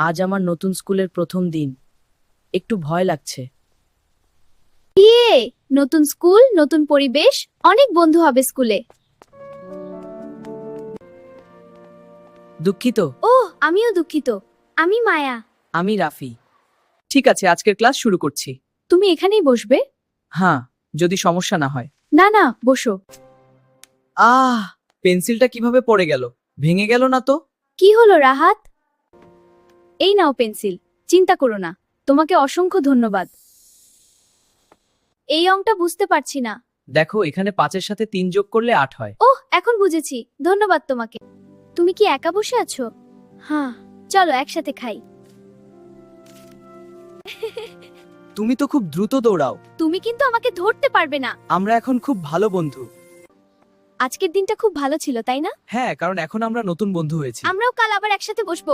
আজ আমার নতুন স্কুলের প্রথম দিন। একটু ভয় লাগছে। নতুন স্কুল, নতুন পরিবেশ, অনেক বন্ধু হবে স্কুলে। দুঃখিত। ওহ, আমিও দুঃখিত। আমি মায়া। আমি রাফি। ঠিক আছে, আজকের ক্লাস শুরু করছি। তুমি এখানেই বসবে? হ্যাঁ, যদি সমস্যা না হয়। না না, বসো। পেন্সিলটা কিভাবে পড়ে গেল? ভেঙে গেল না তো? কি হলো রাহাত? এই নাও পেন্সিল। চিন্তা করো না, তোমাকে অসংখ্য ধন্যবাদ। এই অঙ্কটা বুঝতে পারছি না। দেখো, এখানে 5-এর সাথে 3 যোগ করলে 8 হয়। ওহ, এখন বুঝেছি। ধন্যবাদ তোমাকে। তুমি কি একা বসে আছো? হ্যাঁ, চলো একসাথে খাই। তুমি তো খুব দ্রুত দৌড়াও। তুমি কিন্তু আমাকে ধরতে পারবে না। আমরা এখন খুব ভালো বন্ধু। আজকের দিনটা খুব ভালো ছিল, তাই না? হ্যাঁ, কারণ এখন আমরা নতুন বন্ধু হয়েছি। আমরাও কাল আবার একসাথে বসবো।